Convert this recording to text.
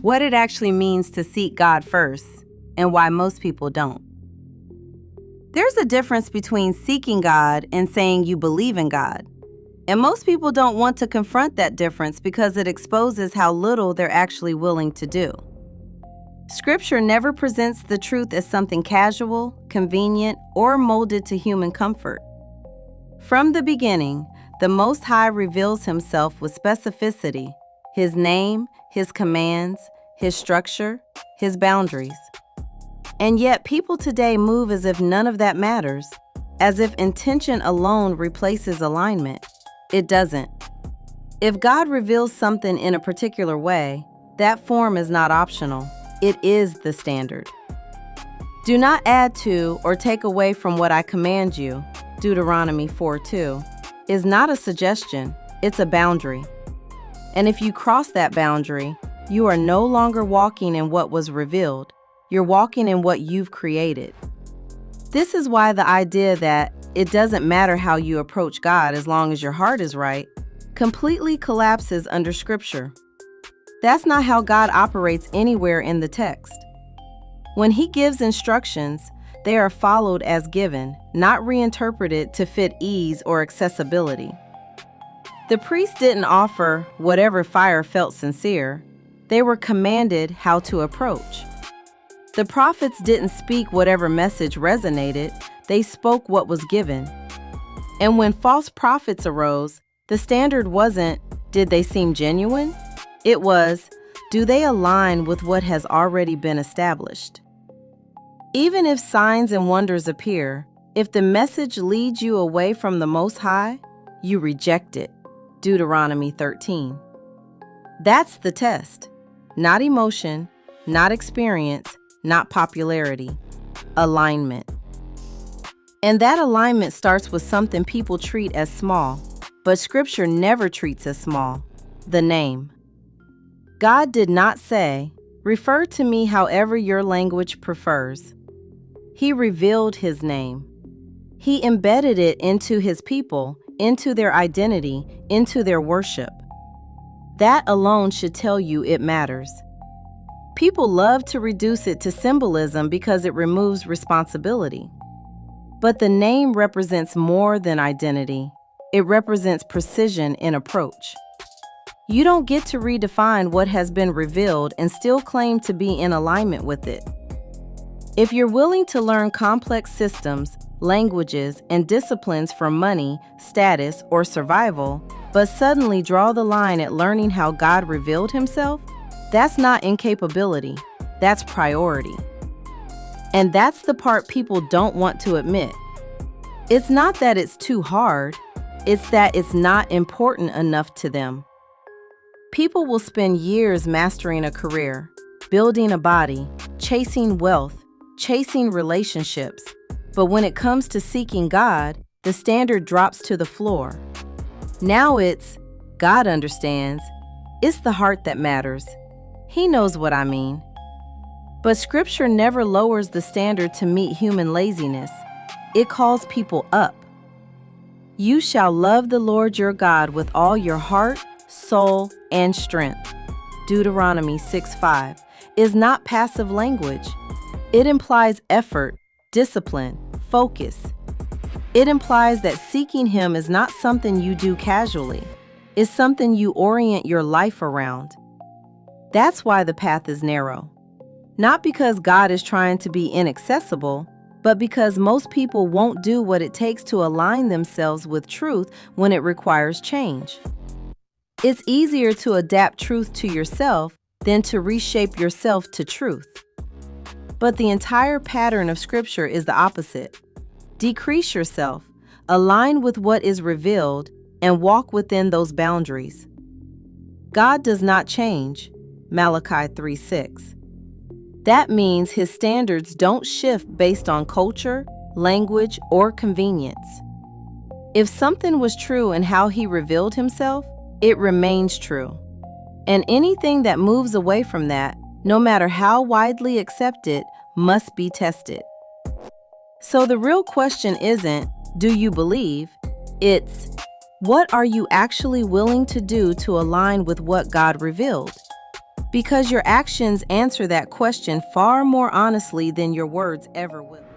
what it actually means to seek God first, and why most people don't. There's a difference between seeking God and saying you believe in God. And most people don't want to confront that difference because it exposes how little they're actually willing to do. Scripture never presents the truth as something casual, convenient, or molded to human comfort. From the beginning, the Most High reveals himself with specificity, his name, his commands, his structure, his boundaries. And yet people today move as if none of that matters, as if intention alone replaces alignment. It doesn't. If God reveals something in a particular way, that form is not optional. It is the standard. Do not add to or take away from what I command you, Deuteronomy 4:2, is not a suggestion, it's a boundary. And if you cross that boundary, you are no longer walking in what was revealed. You're walking in what you've created. This is why the idea that it doesn't matter how you approach God as long as your heart is right completely collapses under Scripture. That's not how God operates anywhere in the text. When he gives instructions, they are followed as given, not reinterpreted to fit ease or accessibility. The priests didn't offer whatever fire felt sincere. They were commanded how to approach. The prophets didn't speak whatever message resonated. They spoke what was given. And when false prophets arose, the standard wasn't, did they seem genuine? It was, do they align with what has already been established? Even if signs and wonders appear, if the message leads you away from the Most High, you reject it. Deuteronomy 13. That's the test. Not emotion, not experience, not popularity. Alignment. And that alignment starts with something people treat as small, but Scripture never treats as small: the name. God did not say, refer to me however your language prefers. He revealed his name. He embedded it into his people, into their identity, into their worship. That alone should tell you it matters. People love to reduce it to symbolism because it removes responsibility. But the name represents more than identity. It represents precision in approach. You don't get to redefine what has been revealed and still claim to be in alignment with it. If you're willing to learn complex systems, languages, and disciplines for money, status, or survival, but suddenly draw the line at learning how God revealed himself, that's not incapability, that's priority. And that's the part people don't want to admit. It's not that it's too hard, it's that it's not important enough to them. People will spend years mastering a career, building a body, chasing wealth, chasing relationships. But when it comes to seeking God, the standard drops to the floor. Now it's, God understands. It's the heart that matters. He knows what I mean. But Scripture never lowers the standard to meet human laziness. It calls people up. You shall love the Lord your God with all your heart, soul, and strength. Deuteronomy 6:5 is not passive language. It implies effort, discipline, focus. It implies that seeking him is not something you do casually. It's something you orient your life around. That's why the path is narrow. Not because God is trying to be inaccessible, but because most people won't do what it takes to align themselves with truth when it requires change. It's easier to adapt truth to yourself than to reshape yourself to truth. But the entire pattern of Scripture is the opposite. Decrease yourself, align with what is revealed, and walk within those boundaries. God does not change. Malachi 3:6. That means his standards don't shift based on culture, language, or convenience. If something was true in how he revealed himself, it remains true. And anything that moves away from that, no matter how widely accepted, must be tested. So the real question isn't, do you believe? It's, what are you actually willing to do to align with what God revealed? Because your actions answer that question far more honestly than your words ever will.